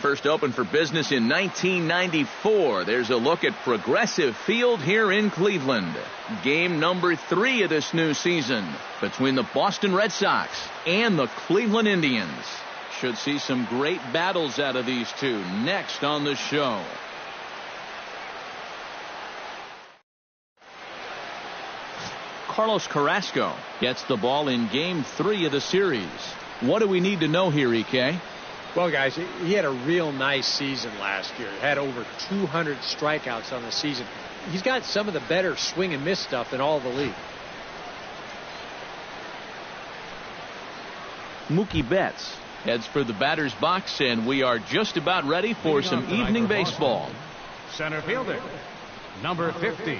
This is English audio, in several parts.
First opened for business in 1994. There's a look at Progressive Field here in Cleveland. Game number 3 of this new season between the Boston Red Sox and the Cleveland Indians. Should see some great battles out of these two next on the show. Carlos Carrasco gets the ball in Game 3 of the series. What do we need to know here, EK? Well, guys, he had a real nice season last year. He had over 200 strikeouts on the season. He's got some of the better swing and miss stuff in all of the league. Mookie Betts heads for the batter's box, and we are just about ready for some evening baseball. Center fielder, number 50.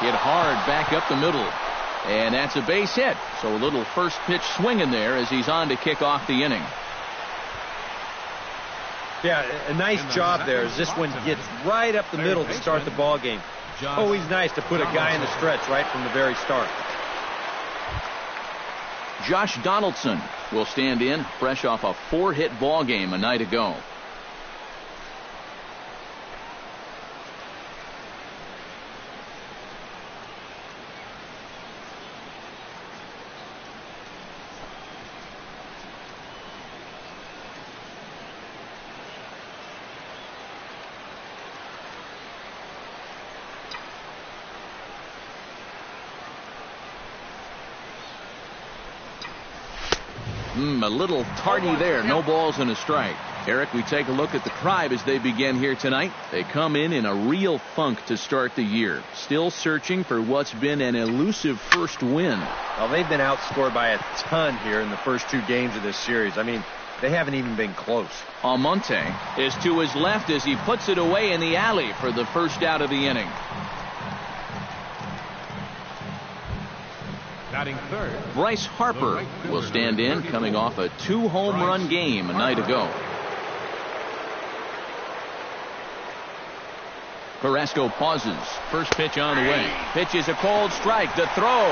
Hit hard back up the middle. And that's a base hit. So a little first pitch swing in there as he's on to kick off the inning. Yeah, a nice job there as this one gets right up the middle to start the ball game. Always nice to put a guy in the stretch right from the very start. Josh Donaldson will stand in, fresh off a 4-hit ball game a night ago. A little tardy there. No balls and a strike. Eric, we take a look at the Tribe as they begin here tonight. They come in a real funk to start the year. Still searching for what's been an elusive first win. Well, they've been outscored by a ton here in the first 2 games of this series. I mean, they haven't even been close. Almonte is to his left as he puts it away in the alley for the first out of the inning. Batting third, Bryce Harper will stand in, coming off a 2-home run game a night ago. Carrasco pauses. First pitch on the way. Pitch is a cold strike. The throw.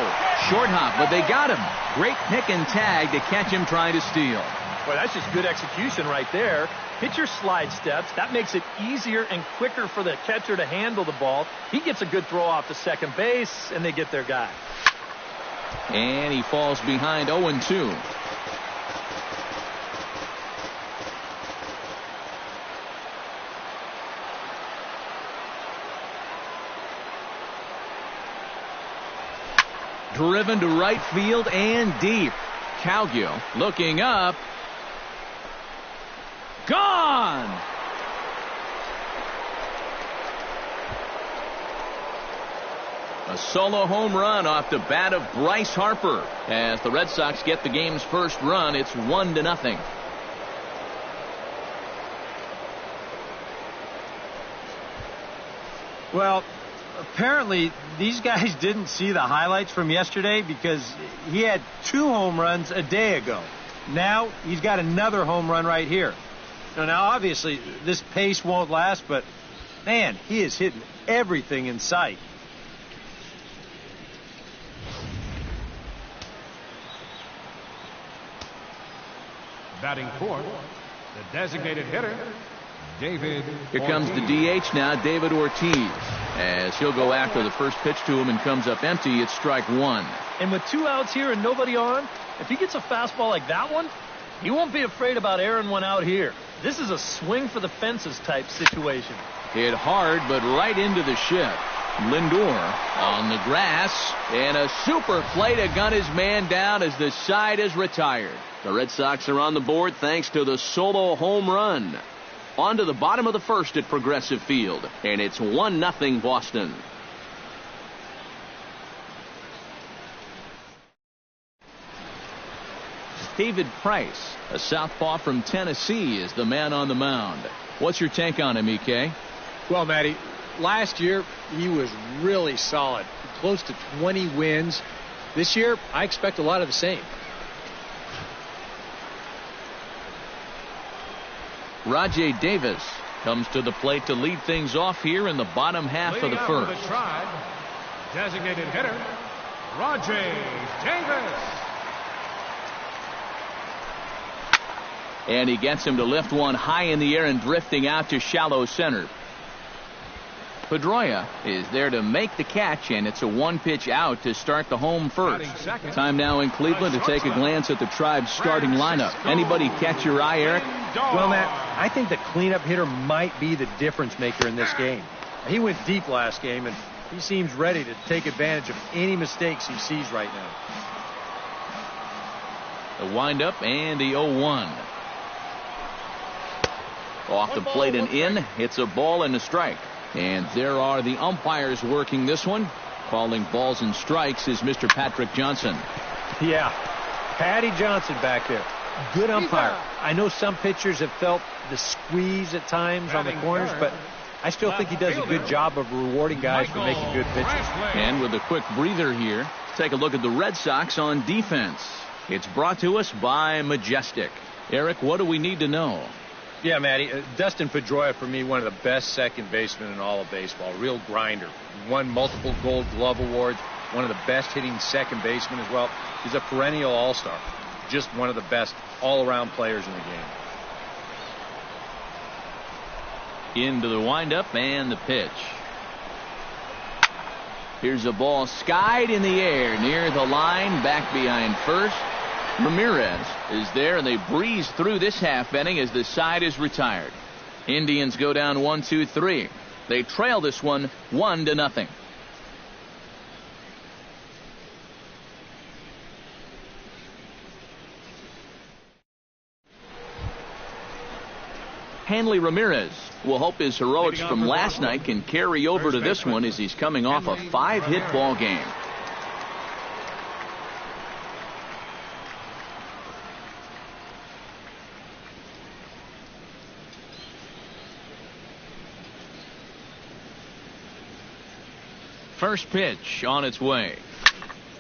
Short hop, but they got him. Great pick and tag to catch him trying to steal. Well, that's just good execution right there. Pitcher slide steps. That makes it easier and quicker for the catcher to handle the ball. He gets a good throw off to second base, and they get their guy. And he falls behind 0-2. Driven to right field and deep. Calgill looking up. Gone! A solo home run off the bat of Bryce Harper. As the Red Sox get the game's first run, it's 1-0. Well, apparently these guys didn't see the highlights from yesterday because he had 2 home runs a day ago. Now he's got another home run right here. Now obviously this pace won't last, but man, he is hitting everything in sight. batting fourth, the designated hitter, David Here comes the DH now, David Ortiz, as he'll go after the first pitch to him and comes up empty. It's strike one. And with 2 outs here and nobody on, if he gets a fastball like that one, he won't be afraid about airing one out here. This is a swing for the fences type situation. Hit hard, but right into the shift. Lindor on the grass, and a super play to gun his man down as the side is retired. The Red Sox are on the board thanks to the solo home run. On to the bottom of the first at Progressive Field, and it's 1-0 Boston. David Price, a southpaw from Tennessee, is the man on the mound. What's your take on him, EK? Well, Matty, last year he was really solid, close to 20 wins. This year, I expect a lot of the same. Rajay Davis comes to the plate to lead things off here in the bottom half of the Leading first. out for the Tribe, designated hitter, Roger Davis. And he gets him to lift one high in the air and drifting out to shallow center. Pedroia is there to make the catch, and it's a one-pitch out to start the home first. Time now in Cleveland to take a glance at the Tribe's starting lineup. Anybody catch your eye, Eric? Well, Matt, I think the cleanup hitter might be the difference maker in this game. He went deep last game, and he seems ready to take advantage of any mistakes he sees right now. The windup and the 0-1. Off the plate and in. It's a ball and a strike. And there are the umpires working this one. Calling balls and strikes is Mr. Patrick Johnson. Yeah, Patty Johnson back there. Good umpire. I know some pitchers have felt the squeeze at times on the corners, but I still think he does a good job of rewarding guys for making good pitches. And with a quick breather here, take a look at the Red Sox on defense. It's brought to us by Majestic. Eric, what do we need to know? Yeah, Matty, Dustin Pedroia, for me, one of the best second basemen in all of baseball. Real grinder. Won multiple Gold Glove awards. One of the best hitting second basemen as well. He's a perennial all-star. Just one of the best all-around players in the game. Into the windup and the pitch. Here's a ball skied in the air near the line, back behind first. Ramirez is there, and they breeze through this half inning as the side is retired. Indians go down 1-2-3. They trail this one 1-0. Hanley Ramirez will hope his heroics from last night can carry over to this one as he's coming off a 5-hit ball game. First pitch on its way.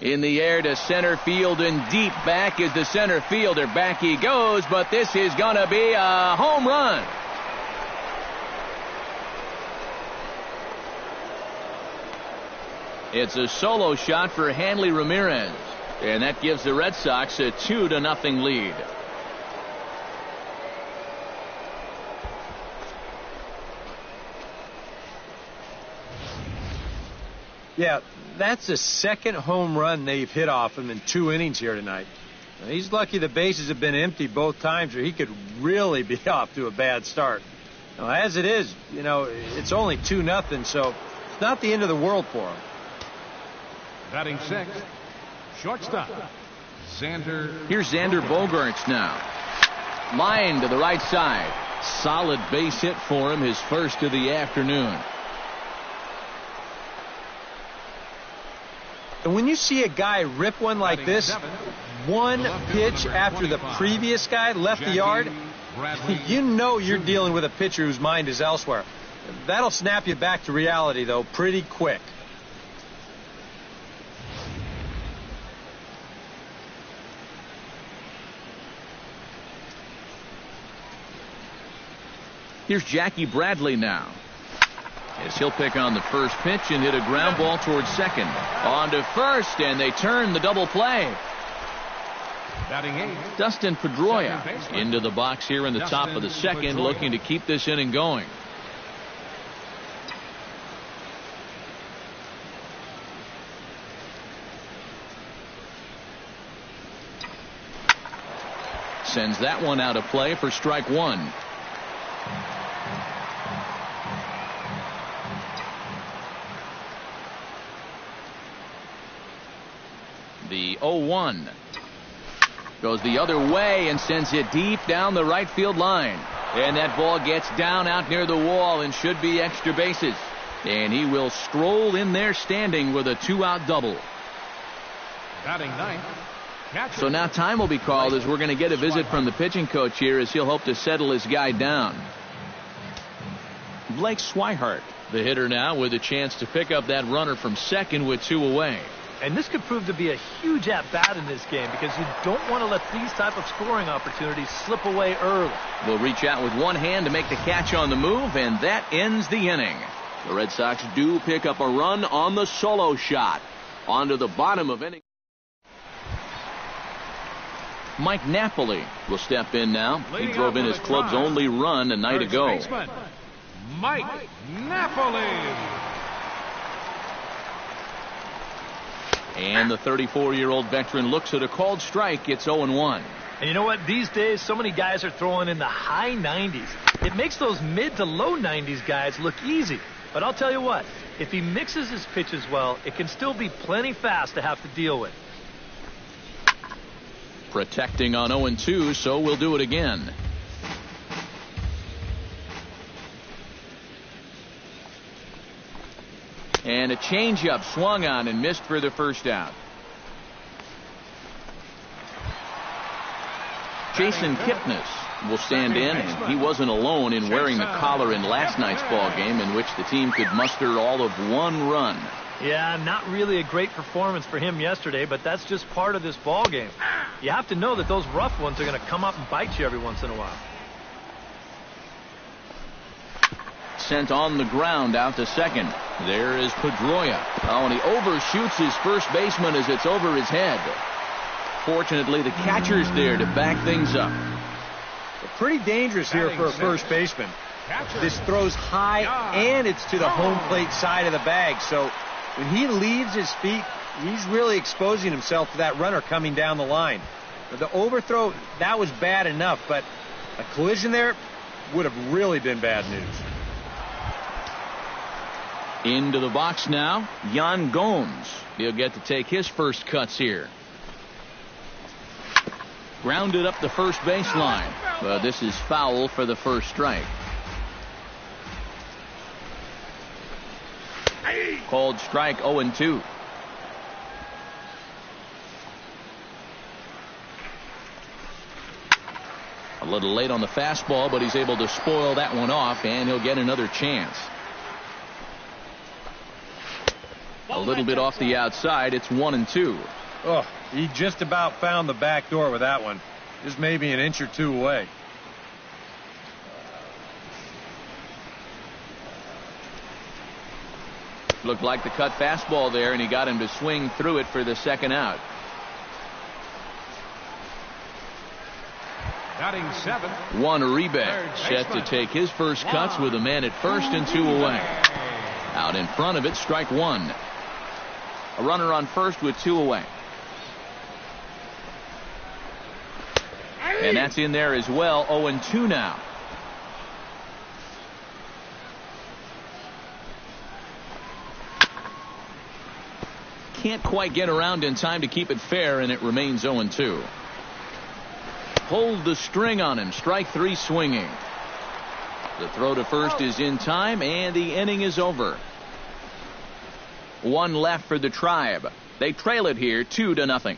In the air to center field and deep back is the center fielder. Back he goes, but this is going to be a home run. It's a solo shot for Hanley Ramirez, and that gives the Red Sox a 2-0 lead. Yeah, that's the second home run they've hit off him in 2 innings here tonight. Now, he's lucky the bases have been empty both times, or he could really be off to a bad start. Now, as it is, it's only 2-0, so it's not the end of the world for him. Batting sixth, shortstop, Xander. Here's Xander Bogaerts now. Line to the right side. Solid base hit for him, his first of the afternoon. And when you see a guy rip one like this, one pitch after the previous guy left the yard, you know you're dealing with a pitcher whose mind is elsewhere. That'll snap you back to reality, though, pretty quick. Here's Jackie Bradley now, as he'll pick on the first pitch and hit a ground ball towards second. On to first, and they turn the double play. Batting eighth, Dustin Pedroia into the box here in the top of the second, looking to keep this inning going. Sends that one out of play for strike one. The 0-1 goes the other way and sends it deep down the right field line. And that ball gets down out near the wall and should be extra bases. And he will stroll in there standing with a 2-out double. Batting ninth, catcher. So now time will be called as we're going to get a visit from the pitching coach here as he'll hope to settle his guy down. Blake Swihart, the hitter now, with a chance to pick up that runner from second with 2 away. And this could prove to be a huge at-bat in this game because you don't want to let these type of scoring opportunities slip away early. Will reach out with one hand to make the catch on the move, and that ends the inning. The Red Sox do pick up a run on the solo shot. On to the bottom of inning. Mike Napoli will step in now. He drove in his club's only run a night ago. Mike Napoli. And the 34-year-old veteran looks at a called strike. It's 0-1. And you know what? These days, so many guys are throwing in the high 90s. It makes those mid to low 90s guys look easy. But I'll tell you what, if he mixes his pitches well, it can still be plenty fast to have to deal with. Protecting on 0-2, so we'll do it again. And a changeup swung on and missed for the first out. Jason Kipnis will stand in, and he wasn't alone in wearing the collar in last night's ball game, in which the team could muster all of one run. Yeah, not really a great performance for him yesterday, but that's just part of this ball game. You have to know that those rough ones are going to come up and bite you every once in a while. Sent on the ground out to second. There is Pedroia. Oh, and he overshoots his first baseman as it's over his head. Fortunately, the catcher's there to back things up. Pretty dangerous here for a first baseman. This throws high, and it's to the home plate side of the bag. So when he leaves his feet, he's really exposing himself to that runner coming down the line. The overthrow, that was bad enough, but a collision there would have really been bad news. Into the box now, Yan Gomes. He'll get to take his first cuts here. Grounded up the first baseline. But this is foul for the first strike. Called strike 0-2. A little late on the fastball, but he's able to spoil that one off, and he'll get another chance. A little bit off the outside. It's 1-2. Oh, he just about found the back door with that one. Just maybe an inch or two away. Looked like the cut fastball there, and he got him to swing through it for the second out. Batting 7. Juan Uribe set to take his first cuts with a man at first and 2 away. Out in front of it, strike 1. A runner on first with 2 away. And that's in there as well. 0-2 now. Can't quite get around in time to keep it fair, and it remains 0-2. Pulled the string on him. Strike 3 swinging. The throw to first is in time, and the inning is over. 1 left for the Tribe. They trail it here 2-0.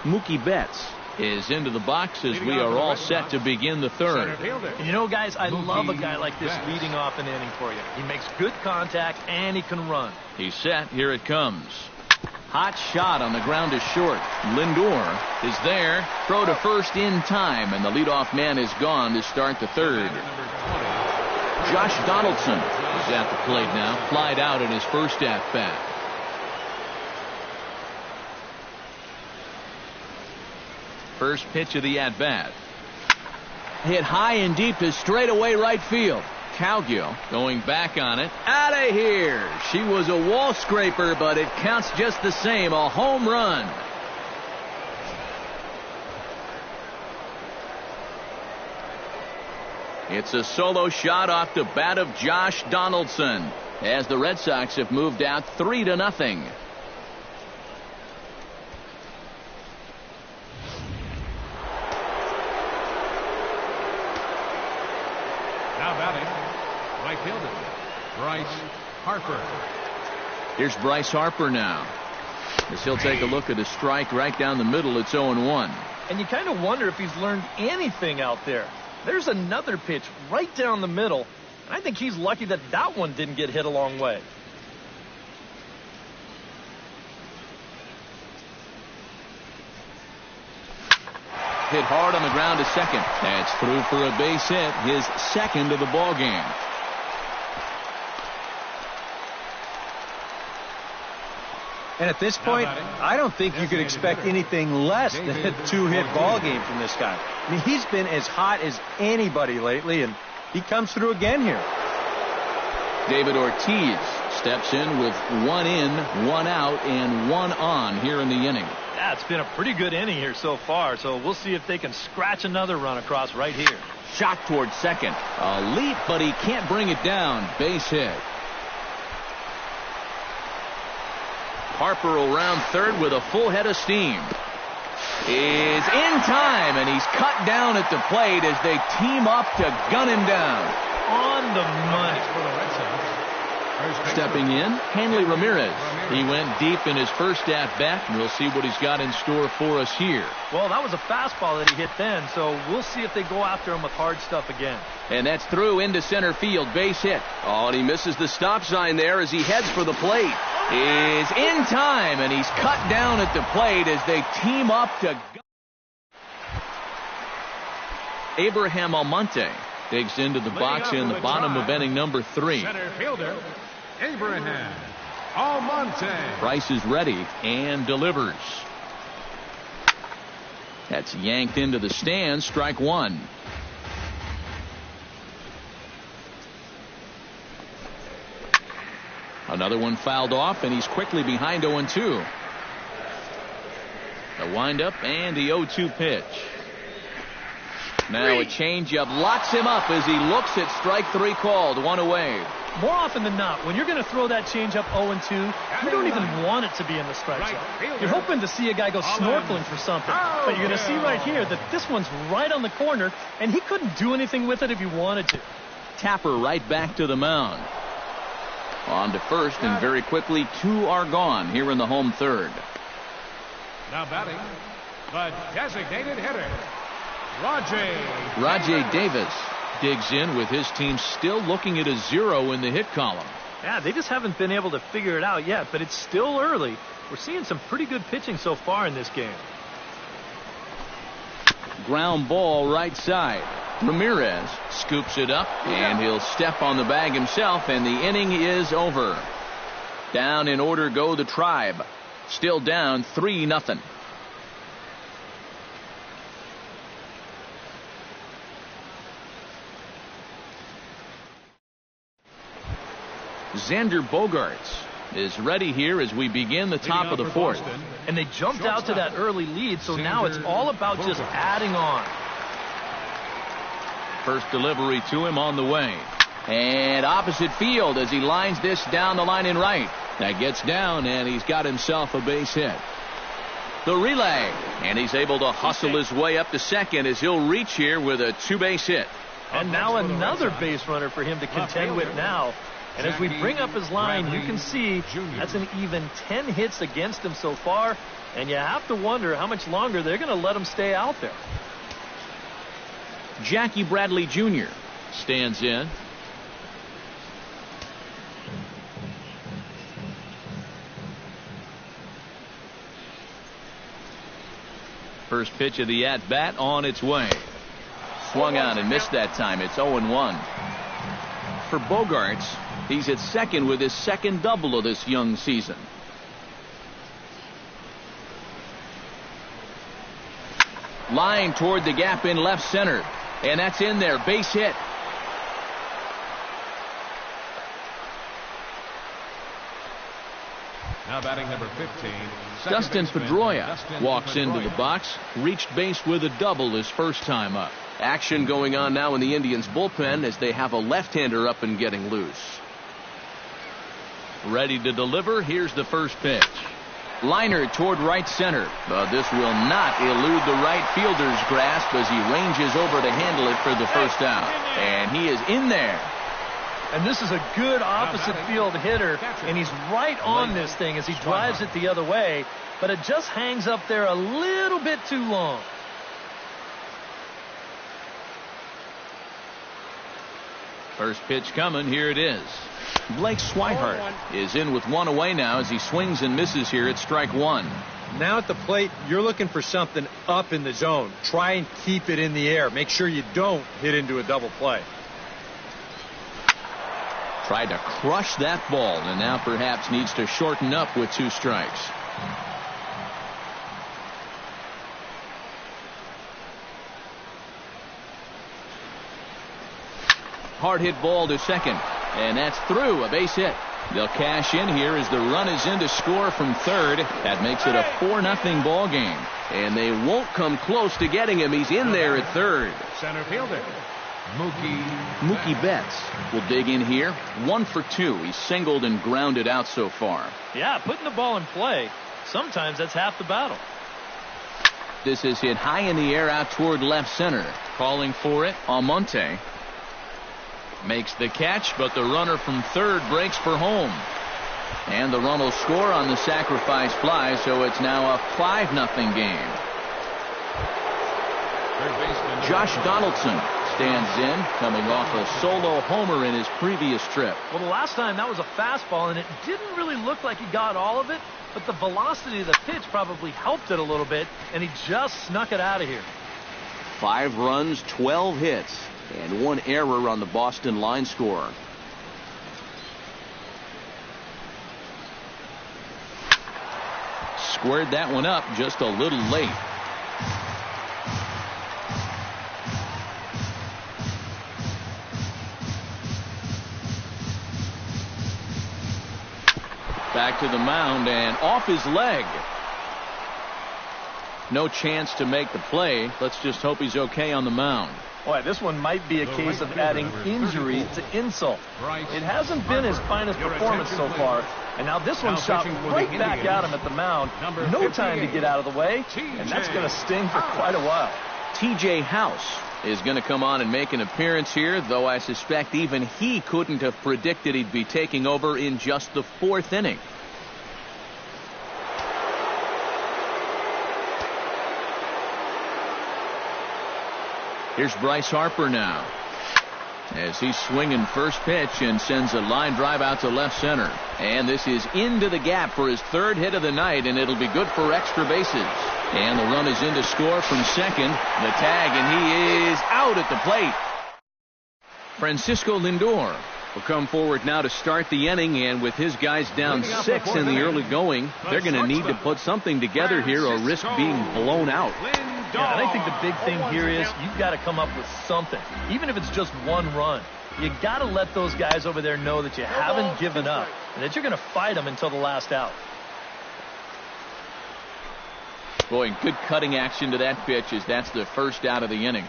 Mookie Betts is into the box as we are all set to begin the third. And you know, guys, I love a guy like this leading off an inning for you. He makes good contact, and he can run. He's set. Here it comes. Hot shot on the ground is short. Lindor is there. Throw to first in time, and the leadoff man is gone to start the third. Josh Donaldson is at the plate now. Flied out in his first at-bat. First pitch of the at-bat. Hit high and deep to straightaway right field. Cowgill going back on it. Out of here. She was a wall scraper, but it counts just the same. A home run. It's a solo shot off the bat of Josh Donaldson as the Red Sox have moved out 3-0. Now batting, right fielder, Bryce Harper. Here's Bryce Harper now, as he'll take a look at a strike right down the middle. It's 0-1. And you kind of wonder if he's learned anything out there. There's another pitch right down the middle. I think he's lucky that that one didn't get hit a long way. Hit hard on the ground to second. That's through for a base hit, his second of the ball game. And at this point, I don't think you could expect anything less than a two-hit ball game from this guy. I mean, he's been as hot as anybody lately, and he comes through again here. David Ortiz steps in with 1 in, 1 out, and 1 on here in the inning. Yeah, it's been a pretty good inning here so far, so we'll see if they can scratch another run across right here. Shot towards second. A leap, but he can't bring it down. Base hit. Harper will round third with a full head of steam. Is in time, and he's cut down at the plate as they team up to gun him down. On the money. Stepping in, Hanley Ramirez. He went deep in his first at-bat, and we'll see what he's got in store for us here. Well, that was a fastball that he hit then, so we'll see if they go after him with hard stuff again. And that's through into center field, base hit. Oh, and he misses the stop sign there as he heads for the plate. Is in time, and he's cut down at the plate as they team up to... Abraham Almonte digs into the box in the bottom of inning number 3. Center fielder, Abraham Almonte. Price is ready and delivers. That's yanked into the stands, strike 1. Another one fouled off, and he's quickly behind 0-2. The windup and the 0-2 pitch. Now a changeup locks him up as he looks at strike 3 called. 1 away. More often than not, when you're going to throw that changeup 0-2, you don't even want it to be in the strike zone. You're hoping to see a guy go snorkeling for something. But you're going to see right here that this one's right on the corner, and he couldn't do anything with it if he wanted to. Tapper right back to the mound. On to first, and very quickly 2 are gone here in the home third. Now batting, the designated hitter, Rajay. Rajay Davis digs in with his team still looking at a 0 in the hit column. Yeah, they just haven't been able to figure it out yet, but it's still early. We're seeing some pretty good pitching so far in this game. Ground ball right side. Ramirez scoops it up, and he'll step on the bag himself, and the inning is over. Down in order go the Tribe. Still down 3-0. Xander Bogaerts is ready here as we begin the top of the 4th. And they jumped out to that early lead, so now it's all about just adding on. First delivery to him on the way. And opposite field as he lines this down the line in right. That gets down, and he's got himself a base hit. The relay, and he's able to hustle his way up to second as he'll reach here with a 2-base hit. And now another base runner for him to contend with now. And as we bring up his line, you can see that's an even 10 hits against him so far. And you have to wonder how much longer they're going to let him stay out there. Jackie Bradley Jr. stands in. First pitch of the at-bat on its way. Swung on and missed that time. It's 0-1. For Bogaerts, he's at second with his second double of this young season. Line toward the gap in left center. And that's in there. Base hit. Now batting number 15. Dustin Pedroia walks into the box. Reached base with a double his first time up. Action going on now in the Indians bullpen as they have a left-hander up and getting loose. Ready to deliver. Here's the first pitch. Liner toward right center. But this will not elude the right fielder's grasp as he ranges over to handle it for the first out. And he is in there. And this is a good opposite field hitter, and he's right on this thing as he drives it the other way, but it just hangs up there a little bit too long. First pitch coming. Here it is. Blake Swihart is in with one away now as he swings and misses here at strike one. Now at the plate, you're looking for something up in the zone. Try and keep it in the air. Make sure you don't hit into a double play. Tried to crush that ball and now perhaps needs to shorten up with 2 strikes. Hard hit ball to second, and that's through. A base hit. They'll cash in here as the run is in to score from third. That makes it a 4-0 ball game, and they won't come close to getting him. He's in there at third. Center fielder, Mookie Betts will dig in here. 1 for 2. He's singled and grounded out so far. Yeah, putting the ball in play, sometimes that's half the battle. This is hit high in the air out toward left center. Calling for it, Almonte. Makes the catch, but the runner from third breaks for home. And the run will score on the sacrifice fly, so it's now a 5-0 game. Josh Donaldson stands in, coming off a solo homer in his previous trip. Well, the last time that was a fastball, and it didn't really look like he got all of it, but the velocity of the pitch probably helped it a little bit, and he just snuck it out of here. 5 runs, 12 hits, and 1 error on the Boston line score. Squared that one up just a little late. Back to the mound and off his leg. No chance to make the play. Let's just hope he's okay on the mound. Boy, this one might be a case of adding injury to insult. It hasn't been his finest performance so far, and now this one shot right back at him at the mound. No time to get out of the way, and that's going to sting for quite a while. TJ House is going to come on and make an appearance here, though I suspect even he couldn't have predicted he'd be taking over in just the 4th inning. Here's Bryce Harper now as he's swinging first pitch and sends a line drive out to left center. And this is into the gap for his 3rd hit of the night, and it'll be good for extra bases. And the run is in to score from second. The tag, and he is out at the plate. Francisco Lindor will come forward now to start the inning, and with his guys down 6 in the early going, they're going to need to put something together here or risk being blown out. Yeah, and I think the big thing here is you've got to come up with something, even if it's just 1 run. You got to let those guys over there know that you haven't given up and that you're going to fight them until the last out. Boy, good cutting action to that pitch as that's the first out of the inning.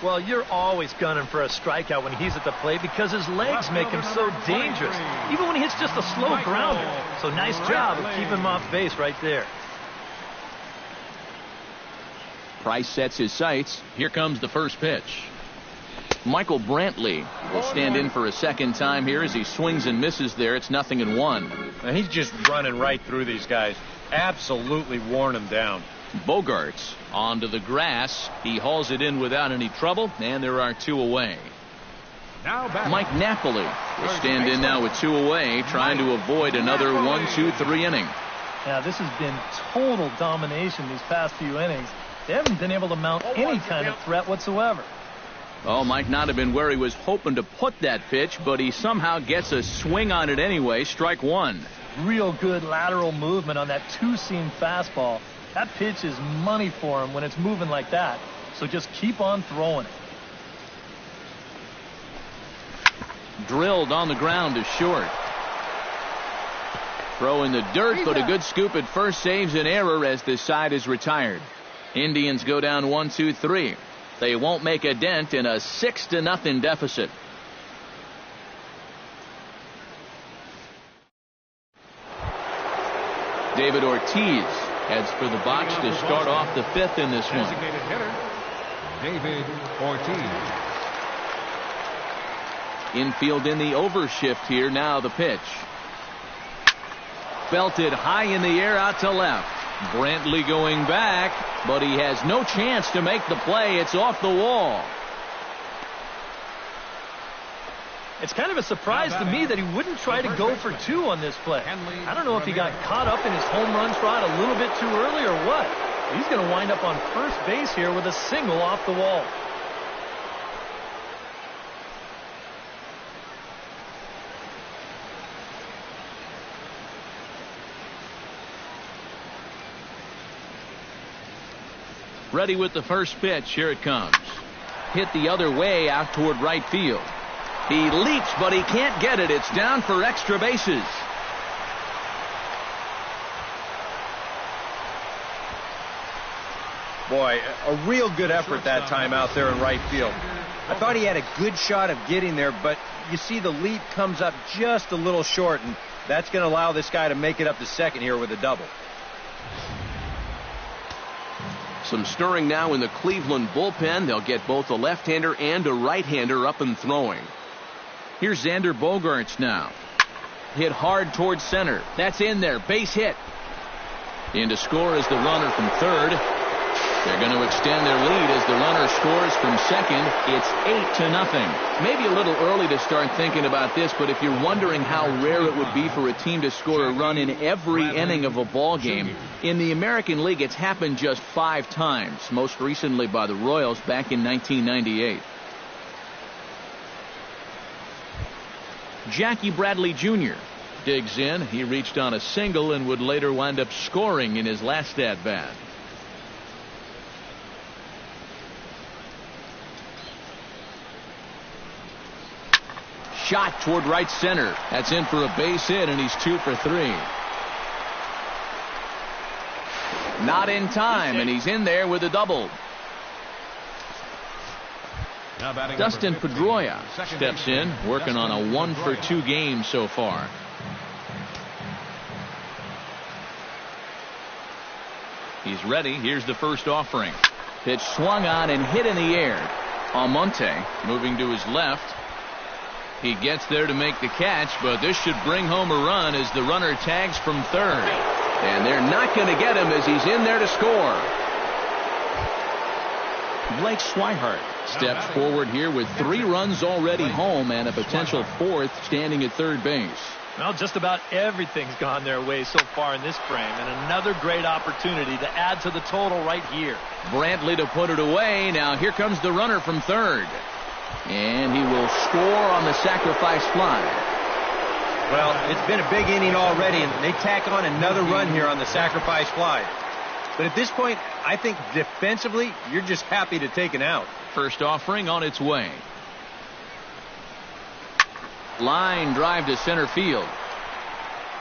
Well, you're always gunning for a strikeout when he's at the plate because his legs make him so dangerous, even when he hits just a slow grounder. So nice job of keeping him off base right there. Price sets his sights. Here comes the first pitch. Michael Brantley will stand in for a second time here as he swings and misses there. It's 0-1. And he's just running right through these guys. Absolutely worn them down. Bogarts onto the grass. He hauls it in without any trouble, and there are 2 away. Mike Napoli will stand in now with 2 away, trying to avoid another 1-2-3 inning. Yeah, this has been total domination these past few innings. They haven't been able to mount any kind of threat whatsoever. Oh, might not have been where he was hoping to put that pitch, but he somehow gets a swing on it anyway. Strike 1. Real good lateral movement on that 2-seam fastball. That pitch is money for him when it's moving like that. So just keep on throwing it. Drilled on the ground to short. Throw in the dirt, but a good scoop at first saves an error as this side is retired. Indians go down 1-2-3. They won't make a dent in a 6-0 deficit. David Ortiz heads for the box to start off the 5th in this one. Designated hitter, David Ortiz. Infield in the overshift here. Now the pitch. Belted high in the air out to left. Brantley going back, but he has no chance to make the play. It's off the wall. It's kind of a surprise to me that he wouldn't try to go for two on this play. I don't know if he got caught up in his home run trot a little bit too early or what. He's going to wind up on first base here with a single off the wall. Ready with the first pitch. Here it comes. Hit the other way out toward right field. He leaps, but he can't get it. It's down for extra bases. Boy, a real good effort that time out there in right field. I thought he had a good shot of getting there, but you see the leap comes up just a little short, and that's going to allow this guy to make it up to second here with a double. Some stirring now in the Cleveland bullpen. They'll get both a left-hander and a right-hander up and throwing. Here's Xander Bogaerts now. Hit hard towards center. That's in there. Base hit. In to score is the runner from third. They're going to extend their lead as the runner scores from second. It's 8-0. Maybe a little early to start thinking about this, but if you're wondering how rare it would be for a team to score a run in every inning of a ball game, in the American League it's happened just 5 times, most recently by the Royals back in 1998. Jackie Bradley Jr. digs in. He reached on a single and would later wind up scoring in his last at-bat. Shot toward right center. That's in for a base hit, and he's 2 for 3. Not in time, and he's in there with a double. Dustin Pedroia steps in, working on a 1 for 2 game so far. He's ready. Here's the first offering. Pitch swung on and hit in the air. Almonte moving to his left. He gets there to make the catch, but this should bring home a run as the runner tags from third. And they're not going to get him as he's in there to score. Blake Swihart steps forward here with 3 runs already home and a potential 4th standing at third base. Well, just about everything's gone their way so far in this frame, and another great opportunity to add to the total right here. Brantley to put it away. Now here comes the runner from third. And he will score on the sacrifice fly. Well, it's been a big inning already, and they tack on another run here on the sacrifice fly. But at this point, I think defensively, you're just happy to take an out. First offering on its way. Line drive to center field.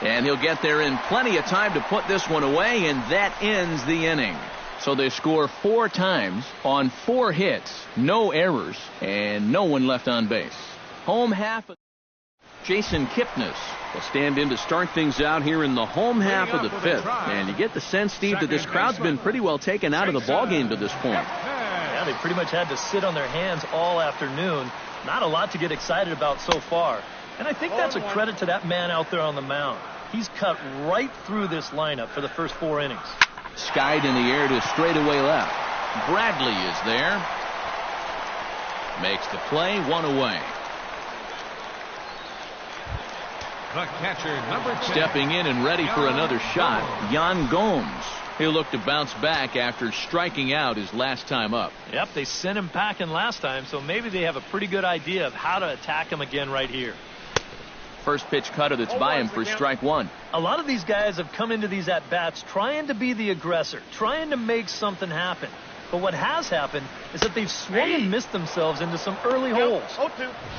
And he'll get there in plenty of time to put this one away, and that ends the inning. So they score 4 times on 4 hits, no errors, and no one left on base. Home half. Jason Kipnis will stand in to start things out here in the home half of the 5th. And you get the sense, Steve, that this crowd's been pretty well taken out of the ballgame to this point. Yeah, they pretty much had to sit on their hands all afternoon. Not a lot to get excited about so far. And I think that's a credit to that man out there on the mound. He's cut right through this lineup for the first 4 innings. Skied in the air to straightaway left. Bradley is there. Makes the play, 1 away. The catcher, number 10. Stepping in and ready for another shot, Yan Gomes. He'll look to bounce back after striking out his last time up. Yep, they sent him packing last time, so maybe they have a pretty good idea of how to attack him again right here. First pitch cutter that's by him for strike 1. A lot of these guys have come into these at-bats trying to be the aggressor, trying to make something happen. But what has happened is that they've swung and missed themselves into some early holes.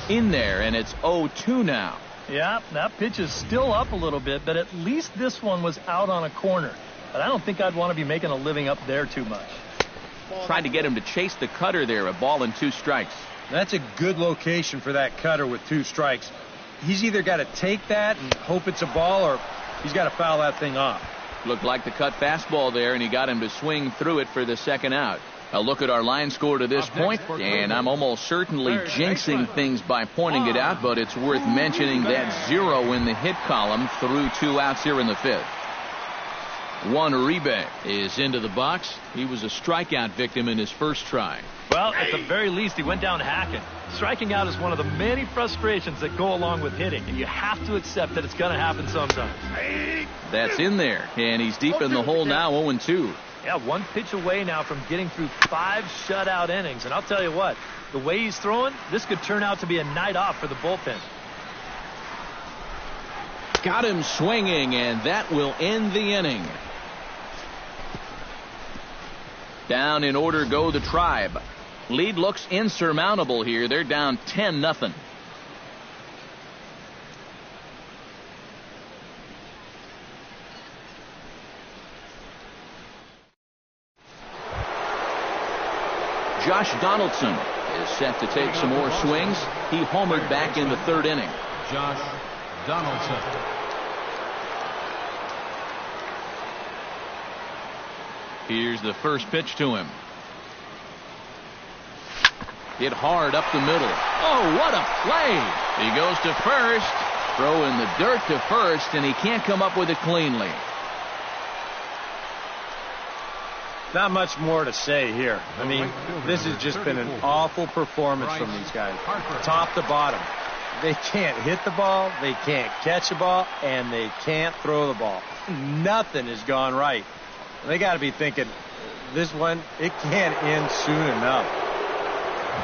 In there, and it's 0-2 now. Yeah, that pitch is still up a little bit, but at least this one was out on a corner. But I don't think I'd want to be making a living up there too much. Tried to get him to chase the cutter there, a ball and 2 strikes. That's a good location for that cutter with 2 strikes. He's either got to take that and hope it's a ball, or he's got to foul that thing off. Looked like the cut fastball there, and he got him to swing through it for the second out. A look at our line score to this point, and I'm almost certainly jinxing things by pointing it out, but it's worth mentioning that 0 in the hit column through 2 outs here in the 5th. Juan Uribe is into the box. He was a strikeout victim in his first try. Well, at the very least, he went down hacking. Striking out is one of the many frustrations that go along with hitting, and you have to accept that it's going to happen sometimes. That's in there, and he's deep in the hole now, 0-2. Yeah, one pitch away now from getting through 5 shutout innings, and I'll tell you what, the way he's throwing, this could turn out to be a night off for the bullpen. Got him swinging, and that will end the inning. Down in order go the Tribe. Lead looks insurmountable here. They're down 10-0. Josh Donaldson is set to take some more swings. He homered back in the 3rd inning. Josh Donaldson. Here's the first pitch to him. Hit hard up the middle. Oh, what a play! He goes to first. Throw in the dirt to first, and he can't come up with it cleanly. Not much more to say here. I mean, this has just been an awful performance from these guys, top to bottom. They can't hit the ball, they can't catch the ball, and they can't throw the ball. Nothing has gone right. They got to be thinking, this one, it can't end soon enough.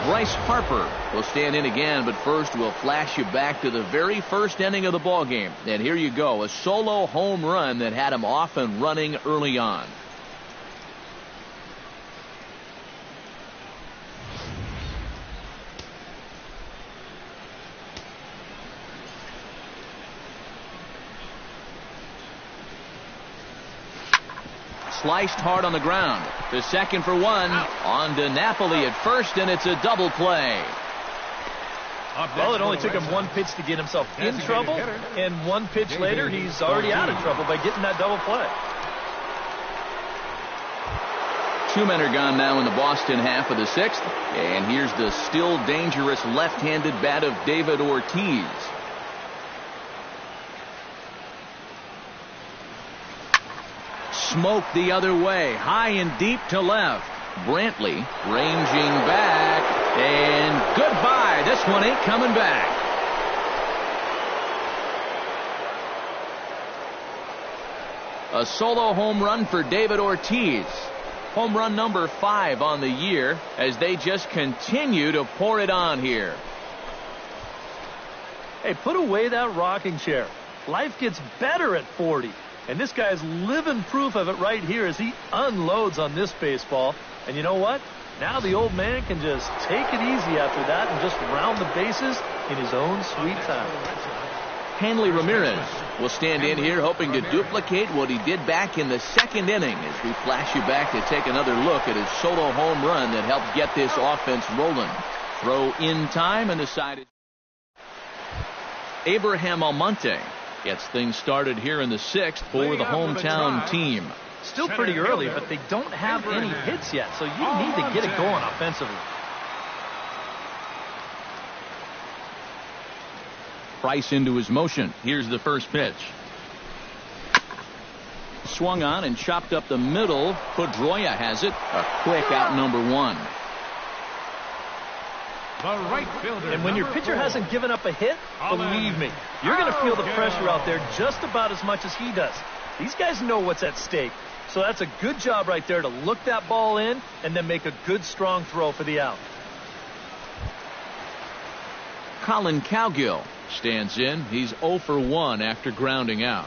Bryce Harper will stand in again, but first we'll flash you back to the very first inning of the ball game. And here you go, a solo home run that had him off and running early on. Sliced hard on the ground. The second for one. On to Napoli at first, and it's a double play. Well, it only took him 1 pitch to get himself in trouble, and 1 pitch later, he's already out of trouble by getting that double play. 2 men are gone now in the Boston half of the 6th, and here's the still dangerous left-handed bat of David Ortiz. Smoke the other way, high and deep to left. Brantley ranging back, and goodbye. This one ain't coming back. A solo home run for David Ortiz. Home run number 5 on the year as they just continue to pour it on here. Hey, put away that rocking chair. Life gets better at 40. And this guy's living proof of it right here as he unloads on this baseball. And you know what? Now the old man can just take it easy after that and just round the bases in his own sweet time. Hanley Ramirez will stand in here hoping to duplicate what he did back in the 2nd inning as we flash you back to take another look at his solo home run that helped get this offense rolling. Throw in time and the side is Abraham Almonte gets things started here in the 6th for the hometown team. Still pretty early, but they don't have any hits yet, so you need to get it going offensively. Price into his motion. Here's the first pitch. Swung on and chopped up the middle. Pedroia has it. A quick out number 1. And when your pitcher hasn't given up a hit, believe me, you're going to feel the pressure out there just about as much as he does. These guys know what's at stake. So that's a good job right there to look that ball in and then make a good, strong throw for the out. Colin Cowgill stands in. He's 0 for 1 after grounding out.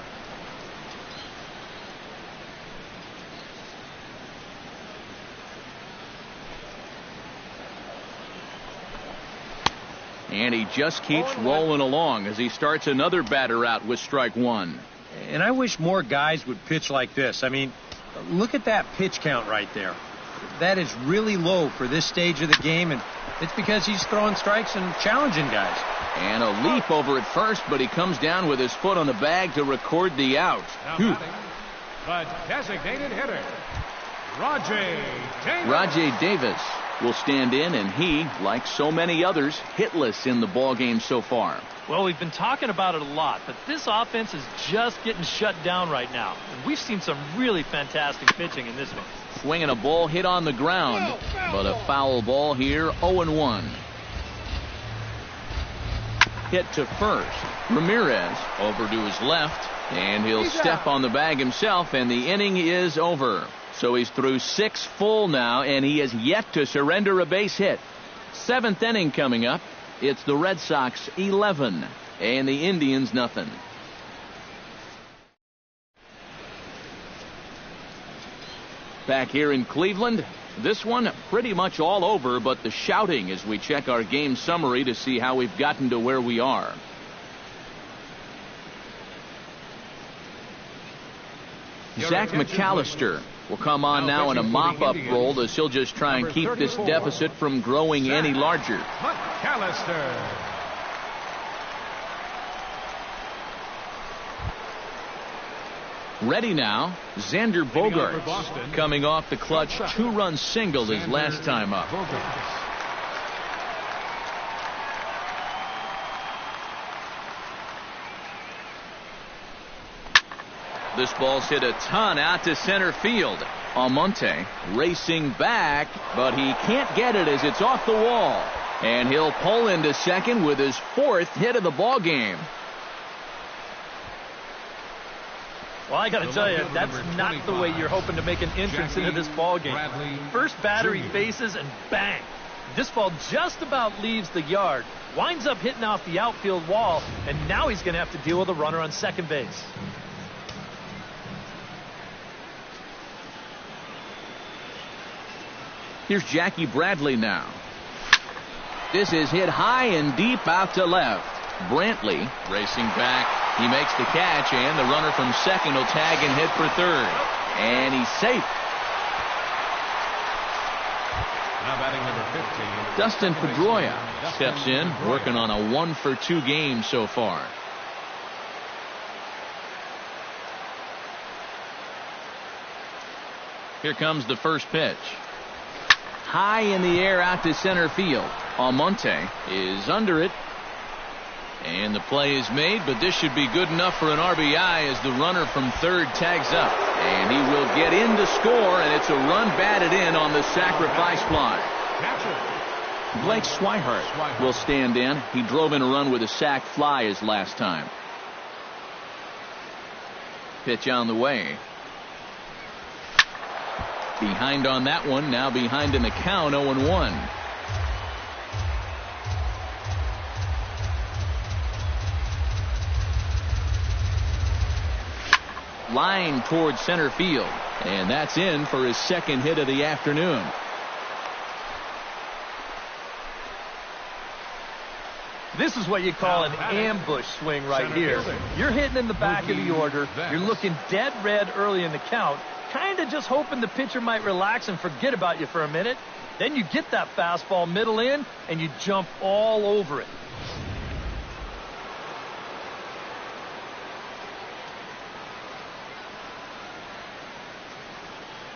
And he just keeps rolling along as he starts another batter out with strike 1. And I wish more guys would pitch like this. I mean, look at that pitch count right there. That is really low for this stage of the game, and it's because he's throwing strikes and challenging guys. And a leap over at first, but he comes down with his foot on the bag to record the out. The designated hitter, Rajay Davis. Rajay Davis will stand in, and he, like so many others, hitless in the ballgame so far. Well, we've been talking about it a lot, but this offense is just getting shut down right now. And we've seen some really fantastic pitching in this one. Swinging a ball hit on the ground, but a foul ball here, 0-1. Hit to first. Ramirez over to his left, and he'll step on the bag himself, and the inning is over. So he's through 6 full now, and he has yet to surrender a base hit. 7th inning coming up. It's the Red Sox 11 and the Indians nothing. Back here in Cleveland, this one pretty much all over, but the shouting as we check our game summary to see how we've gotten to where we are. Zach McAllister will come on now in a mop-up role as he'll just try and keep this deficit from growing any larger. McAllister. Ready now, Xander Bogaerts, coming off the clutch 2-run single his last time up. This ball's hit a ton out to center field. Almonte racing back, but he can't get it as it's off the wall. And he'll pull into second with his 4th hit of the ball game. Well, I got to tell you, that's not the way you're hoping to make an entrance into this ball game. First batter he faces, and bang. This ball just about leaves the yard, winds up hitting off the outfield wall, and now he's going to have to deal with a runner on second base. Here's Jackie Bradley now. This is hit high and deep out to left. Brantley racing back. He makes the catch, and the runner from second will tag and hit for third. And he's safe. Now batting number 15. Dustin Pedroia steps in, working on a 1-for-2 game so far. Here comes the first pitch. High in the air out to center field. Almonte is under it. And the play is made, but this should be good enough for an RBI as the runner from third tags up. And he will get in to score, and it's a run batted in on the sacrifice fly. Blake Swihart will stand in. He drove in a run with a sac fly his last time. Pitch on the way. Behind on that one, now behind in the count, 0-1. Line towards center field, and that's in for his 2nd hit of the afternoon. This is what you call an ambush swing right here. You're hitting in the back of the order. You're looking dead red early in the count, kind of just hoping the pitcher might relax and forget about you for a minute. Then you get that fastball middle in, and you jump all over it.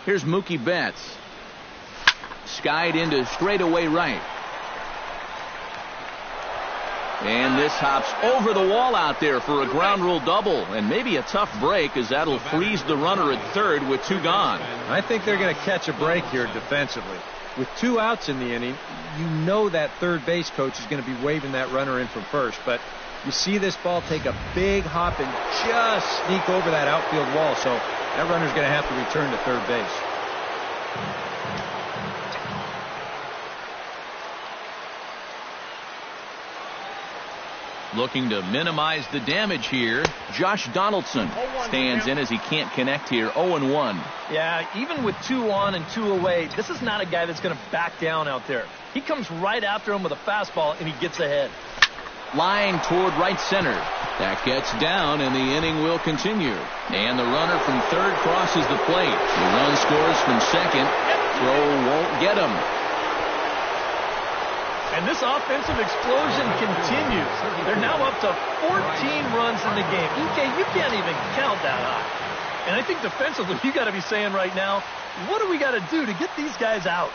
Here's Mookie Betts. Skied into straightaway right. And this hops over the wall out there for a ground rule double. And maybe a tough break, as that'll freeze the runner at third with 2 gone. I think they're going to catch a break here defensively. With 2 outs in the inning, you know that third base coach is going to be waving that runner in from first. But you see this ball take a big hop and just sneak over that outfield wall. So that runner's going to have to return to third base. Looking to minimize the damage here. Josh Donaldson stands in as he can't connect here. 0-1. Yeah, even with 2 on and 2 away, this is not a guy that's going to back down out there. He comes right after him with a fastball, and he gets ahead. Line toward right center. That gets down, and the inning will continue. And the runner from third crosses the plate. The run scores from second. Throw won't get him. And this offensive explosion continues. They're now up to 14 runs in the game. EK, you can't even count that high. And I think defensively, you got to be saying right now, what do we got to do to get these guys out?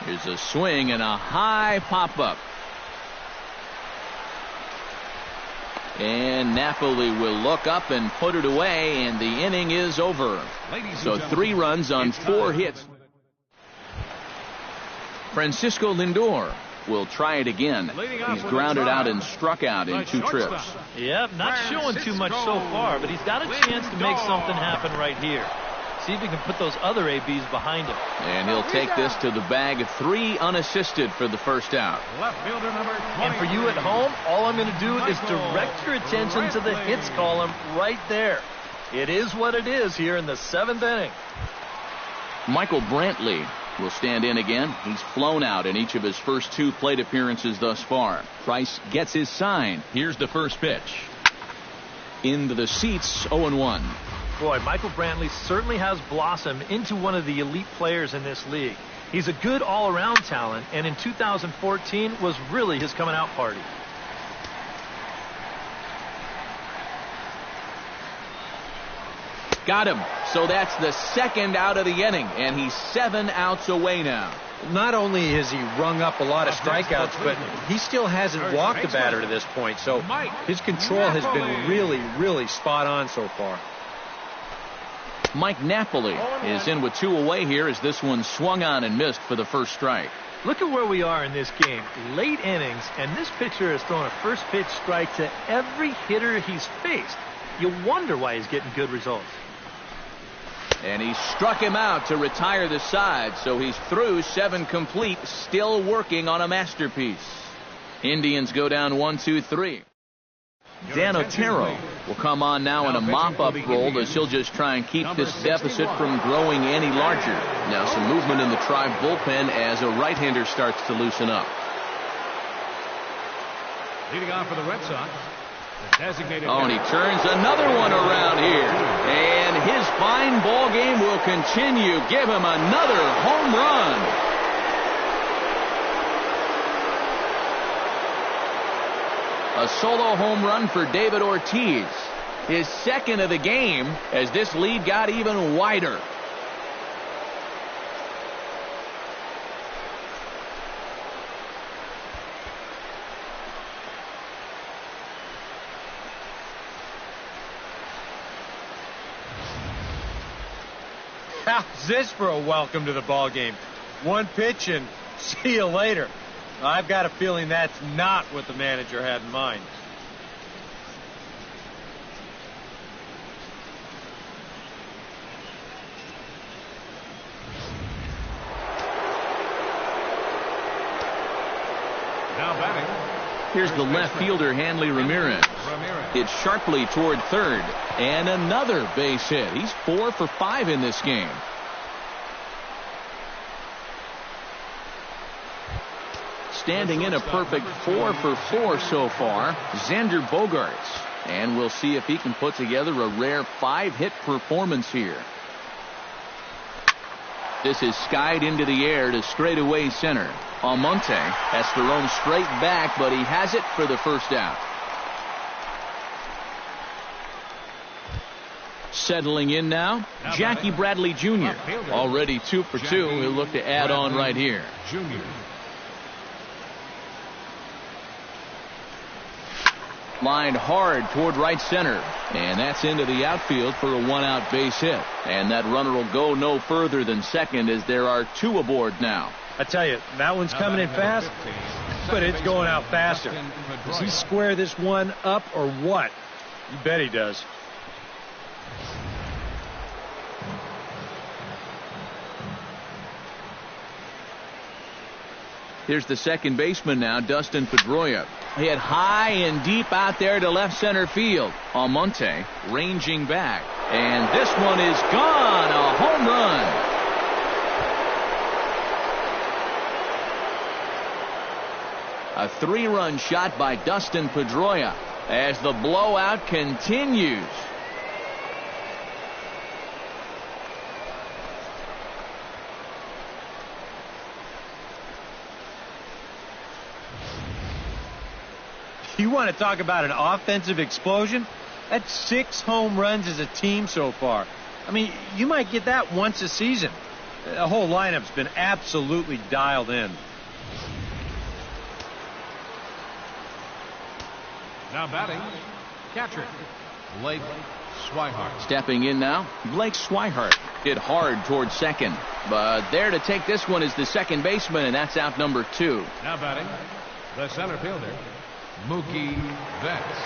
Here's a swing and a high pop-up. And Napoli will look up and put it away, and the inning is over. So 3 runs on 4 hits. Francisco Lindor will try it again. He's grounded out and struck out in 2 trips. Yep, not showing too much so far, but he's got a chance to make something happen right here. See if he can put those other ABs behind him. And he'll take this to the bag. 3 unassisted for the first out. And for you at home, all I'm going to do is direct your attention to the hits column right there. It is what it is here in the 7th inning. Michael Brantley will stand in again. He's flown out in each of his first 2 plate appearances thus far. Price gets his sign. Here's the first pitch. Into the seats, 0-1. Boy, Michael Brantley certainly has blossomed into one of the elite players in this league. He's a good all-around talent, and in 2014 was really his coming-out party. Got him. So that's the 2nd out of the inning, and he's 7 outs away now. Not only has he rung up a lot of strikeouts, but he still hasn't walked a batter to this point, so his control has been really, really spot on so far. Mike Napoli is in with 2 away here as this one swung on and missed for the first strike. Look at where we are in this game. Late innings, and this pitcher has thrown a first pitch strike to every hitter he's faced. You wonder why he's getting good results. And he struck him out to retire the side, so he's through 7 complete, still working on a masterpiece. Indians go down 1-2-3. Dan Otero will come on now in a mop-up role as he'll just try and keep this deficit from growing any larger. Now some movement in the Tribe bullpen as a right-hander starts to loosen up. Leading off for the Red Sox, the designated and he turns another one around here. And his fine ball game will continue. Give him another home run. A solo home run for David Ortiz. His 2nd of the game as this lead got even wider. How's this for a welcome to the ball game? 1 pitch and see you later. I've got a feeling that's not what the manager had in mind. Now batting. Here's the left fielder, Hanley Ramirez. It's sharply toward 3rd. And another base hit. He's 4 for 5 in this game. Standing in a perfect 4 for 4 so far, Xander Bogaerts. And we'll see if he can put together a rare 5-hit performance here. This is skied into the air to straightaway center. Almonte has to roam straight back, but he has it for the first out. Settling in now, Jackie Bradley Jr. Already 2 for 2. He'll look to add on right here. Lined hard toward right center. And that's into the outfield for a 1-out base hit. And that runner will go no further than 2nd as there are 2 aboard now. I tell you, that one's coming in fast, but it's going out faster. Does he square this one up or what? You bet he does. Here's the second baseman now, Dustin Pedroia. Hit high and deep out there to left center field. Almonte ranging back. And this one is gone. A home run. A 3-run shot by Dustin Pedroia as the blowout continues. You want to talk about an offensive explosion? That's 6 home runs as a team so far. I mean, you might get that once a season. The whole lineup's been absolutely dialed in. Now batting, catcher, Blake Swihart. Stepping in now, Blake Swihart. Hit hard towards second. But there to take this one is the second baseman, and that's out number 2. Now batting, the center fielder, Mookie Betts.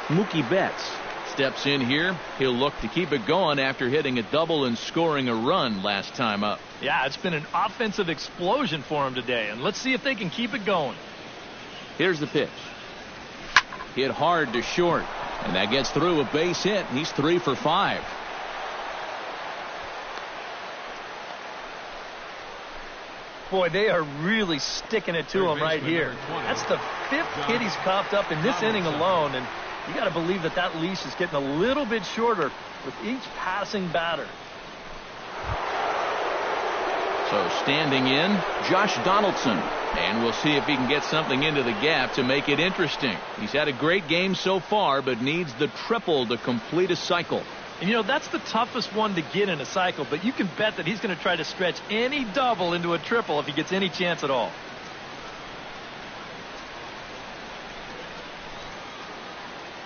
Mookie Betts steps in here. He'll look to keep it going after hitting a double and scoring a run last time up. Yeah, it's been an offensive explosion for him today, and let's see if they can keep it going. Here's the pitch. Hit hard to short, and that gets through a base hit. He's 3 for 5. Boy, they are really sticking it to him right here. That's the 5th hit he's coughed up in this inning alone, and you got to believe that that leash is getting a little bit shorter with each passing batter. So standing in, Josh Donaldson. And we'll see if he can get something into the gap to make it interesting. He's had a great game so far, but needs the triple to complete a cycle. And, you know, that's the toughest one to get in a cycle, but you can bet that he's going to try to stretch any double into a triple if he gets any chance at all.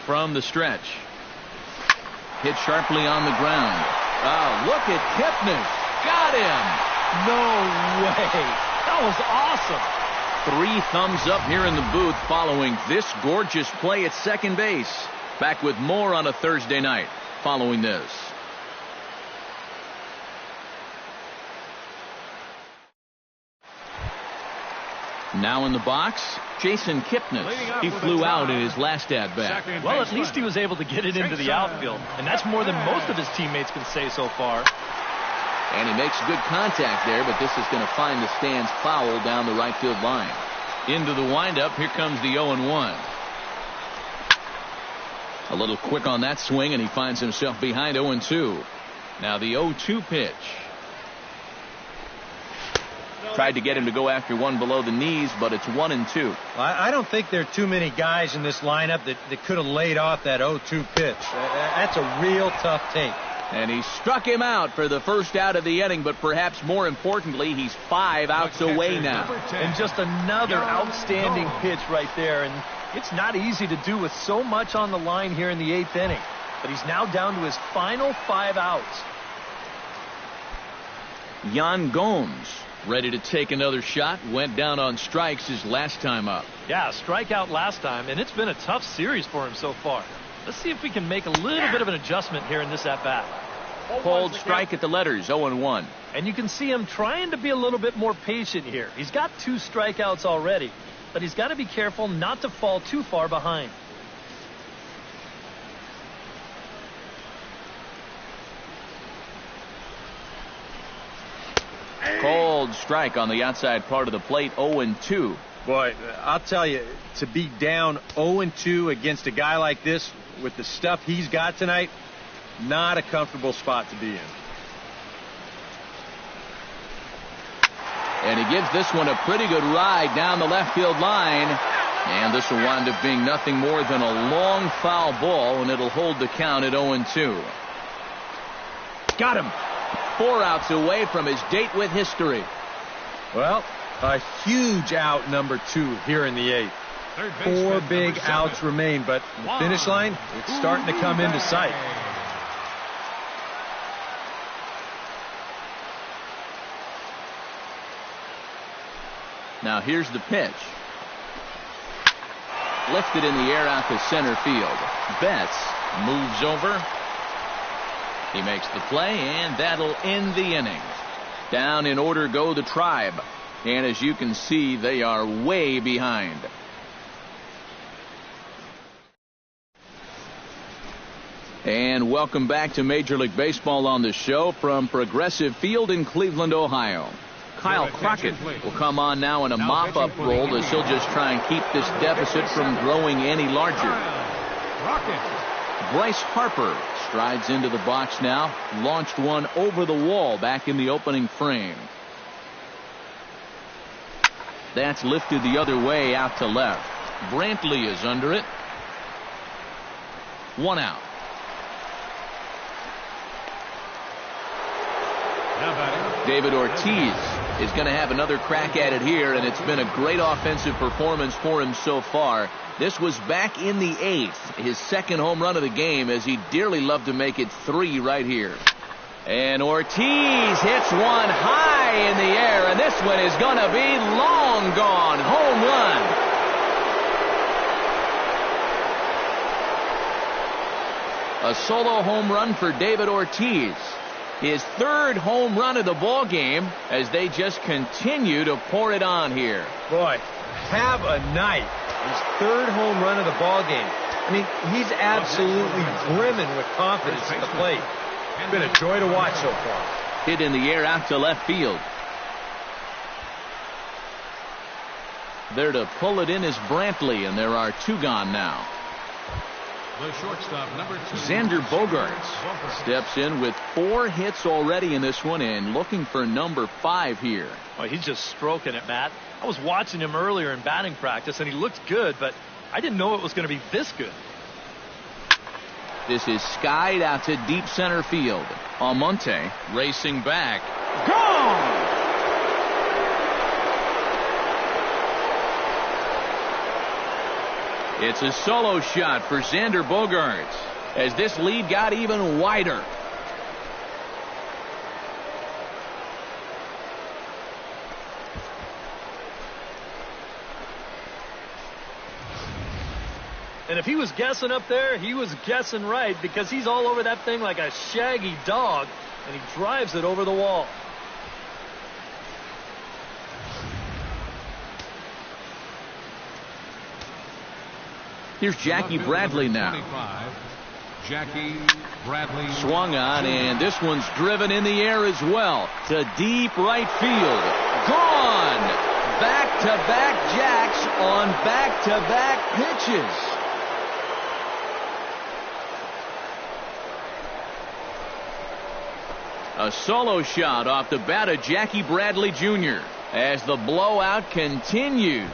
From the stretch. Hit sharply on the ground. Oh, look at Kipnis. Got him. No way. That was awesome. 3 thumbs up here in the booth following this gorgeous play at second base. Back with more on a Thursday night following this. Now in the box, Jason Kipnis. He flew out in his last at-bat. Well, at least he was able to get it into the outfield, and that's more than most of his teammates can say so far. And he makes good contact there, but this is going to find the stands foul down the right field line. Into the windup, here comes the 0-1. A little quick on that swing, and he finds himself behind 0-2. Now the 0-2 pitch. Tried to get him to go after one below the knees, but it's 1-2. I don't think there are too many guys in this lineup that could have laid off that 0-2 pitch. That's a real tough take. And he struck him out for the first out of the inning, but perhaps more importantly, he's 5 outs away now. And just another outstanding pitch right there. And it's not easy to do with so much on the line here in the 8th inning. But he's now down to his final 5 outs. Yan Gomes ready to take another shot. Went down on strikes his last time up. Yeah, strikeout last time, and it's been a tough series for him so far. Let's see if we can make a little bit of an adjustment here in this at-bat. Cold strike at the letters, 0-1. And you can see him trying to be a little bit more patient here. He's got 2 strikeouts already, but he's got to be careful not to fall too far behind. Cold strike on the outside part of the plate, 0-2. Boy, I'll tell you, to be down 0-2 against a guy like this with the stuff he's got tonight, not a comfortable spot to be in. And he gives this one a pretty good ride down the left field line. And this will wind up being nothing more than a long foul ball, and it'll hold the count at 0-2. Got him. 4 outs away from his date with history. Well, a huge out, number 2 here in the 8th. 4 big outs remain, but the finish line, it's starting to come into sight. Now here's the pitch. Lifted in the air out to center field. Betts moves over. He makes the play, and that'll end the inning. Down in order go the Tribe. And as you can see, they are way behind. And welcome back to Major League Baseball on the show from Progressive Field in Cleveland, Ohio. Kyle Crockett will come on now in a mop-up role as he'll just try and keep this deficit from growing any larger. Bryce Harper strides into the box now. Launched one over the wall back in the opening frame. That's lifted the other way out to left. Brantley is under it. 1 out. Now batting, David Ortiz is going to have another crack at it here, and it's been a great offensive performance for him so far. This was back in the 8th, his second home run of the game, as he dearly loved to make it 3 right here. And Ortiz hits one high in the air, and this one is going to be long gone. Home run. A solo home run for David Ortiz. His 3rd home run of the ball game as they just continue to pour it on here. Boy, have a night. His 3rd home run of the ball game. I mean, he's absolutely brimming with confidence at the plate. It's been a joy to watch so far. Hit in the air out to left field. There to pull it in is Brantley, and there are 2 gone now. The shortstop, number 2. Xander Bogaerts steps in with 4 hits already in this one and looking for number 5 here. Oh, he's just stroking it, Matt. I was watching him earlier in batting practice, and he looked good, but I didn't know it was going to be this good. This is skied out to deep center field. Almonte racing back. Gone! It's a solo shot for Xander Bogaerts as this lead got even wider. And if he was guessing up there, he was guessing right, because he's all over that thing like a shaggy dog, and he drives it over the wall. Here's Jackie Bradley now. Jackie Bradley. Swung on, and this one's driven in the air as well to deep right field. Gone! Back-to-back jacks on back-to-back pitches. A solo shot off the bat of Jackie Bradley Jr. as the blowout continues.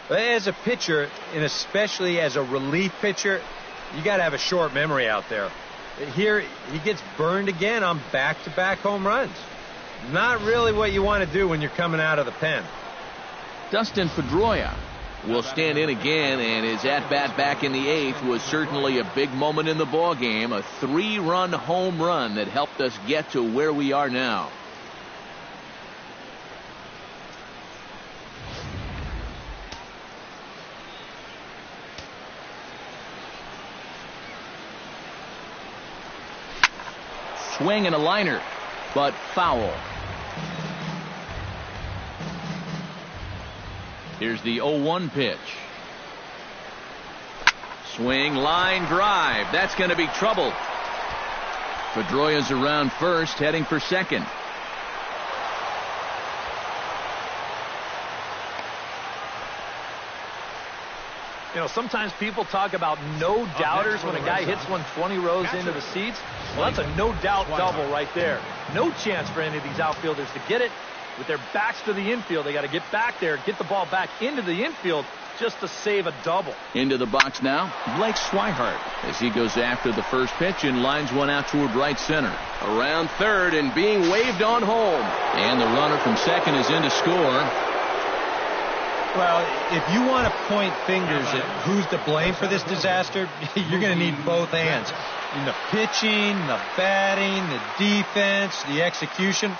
As a pitcher, and especially as a relief pitcher, you got to have a short memory out there. Here, he gets burned again on back-to-back home runs. Not really what you want to do when you're coming out of the pen. Dustin Pedroia will stand in again, and his at-bat back in the 8th was certainly a big moment in the ball game. A 3-run home run that helped us get to where we are now. Swing and a liner, but foul. Here's the 0-1 pitch. Swing, line, drive. That's going to be trouble. Pedroia's around first, heading for second. You know, sometimes people talk about no doubters when a guy hits one 20 rows into the seats. Well, that's a no-doubt double right there. No chance for any of these outfielders to get it. With their backs to the infield, they got to get back there, get the ball back into the infield just to save a double. Into the box now, Blake Swihart, as he goes after the first pitch and lines one out toward right center. Around third and being waved on home. And the runner from second is in to score. Well, if you want to point fingers at who's to blame for this disaster, you're going to need both hands. In the pitching, the batting, the defense, the execution.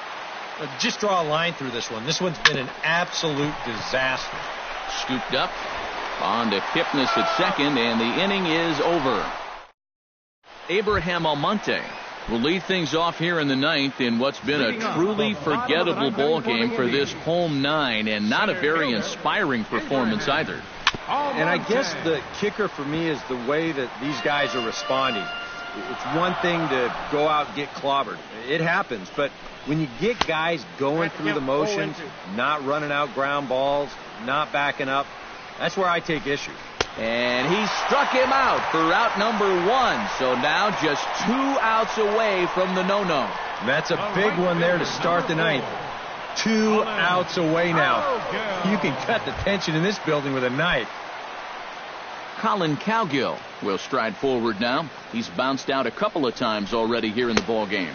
Just draw a line through this one. This one's been an absolute disaster. Scooped up. On to Kipnis at second, and the inning is over. Abraham Almonte will lead things off here in the 9th in what's been a truly forgettable ball game for this home 9, and not a very inspiring performance either. And I guess the kicker for me is the way that these guys are responding. It's one thing to go out and get clobbered. It happens, but when you get guys going through the motions, not running out ground balls, not backing up, that's where I take issue. And he struck him out for out number 1. So now just 2 outs away from the no-no. That's a big one there to start the 9th. 2 outs away now. You can cut the tension in this building with a knife. Colin Cowgill will stride forward now. He's bounced out a couple of times already here in the ball game.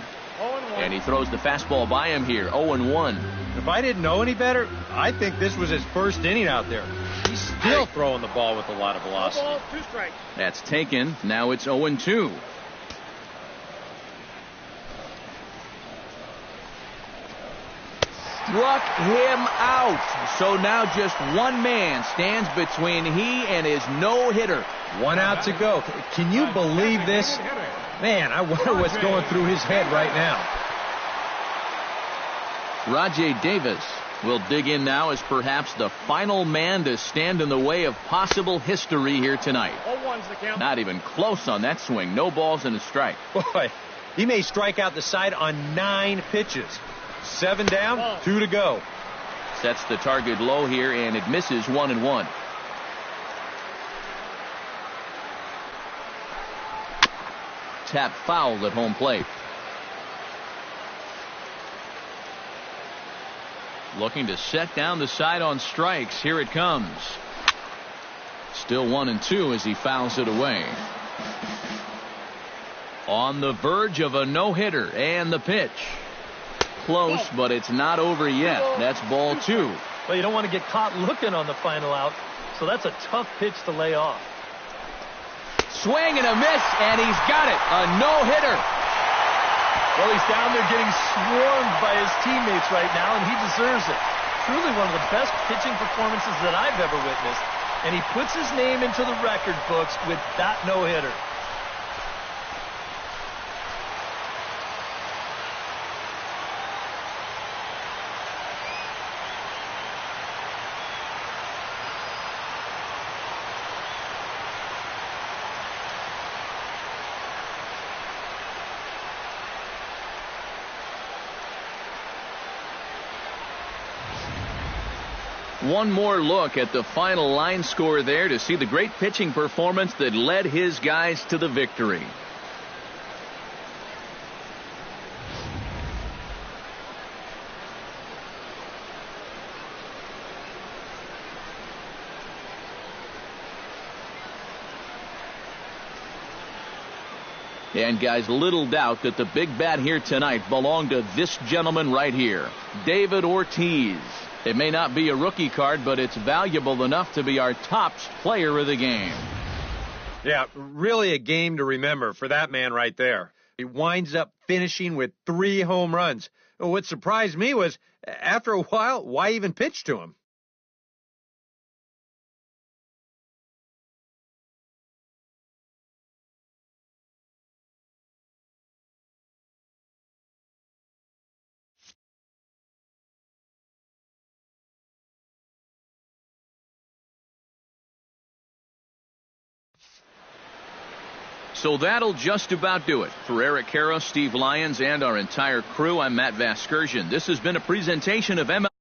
And he throws the fastball by him here, 0-1. If I didn't know any better, I think this was his first inning out there. He's still throwing the ball with a lot of velocity. Ball, 2 strikes. That's taken. Now it's 0-2. Struck him out. So now just one man stands between he and his no-hitter. 1 out to go. Can you believe this? Man, I wonder what's going through his head right now. Rajay Davis will dig in now as perhaps the final man to stand in the way of possible history here tonight. 0-1's the count. Not even close on that swing. No balls and a strike. Boy, he may strike out the side on 9 pitches. 7 down, 2 to go. Sets the target low here, and it misses 1-1. Tap foul at home plate. Looking to set down the side on strikes. Here it comes. Still 1-2 as he fouls it away. On the verge of a no-hitter, and the pitch. Close, but it's not over yet. That's ball 2. Well, you don't want to get caught looking on the final out, so that's a tough pitch to lay off. Swing and a miss, and he's got it. A no-hitter. Well, he's down there getting swarmed by his teammates right now, and he deserves it. Truly one of the best pitching performances that I've ever witnessed, and he puts his name into the record books with that no-hitter. One more look at the final line score there to see the great pitching performance that led his guys to the victory. And guys, little doubt that the big bat here tonight belonged to this gentleman right here, David Ortiz. It may not be a rookie card, but it's valuable enough to be our top player of the game. Yeah, really a game to remember for that man right there. He winds up finishing with 3 home runs. What surprised me was, after a while, why even pitch to him? So that'll just about do it. For Eric Karros, Steve Lyons, and our entire crew, I'm Matt Vasgersian. This has been a presentation of MLB.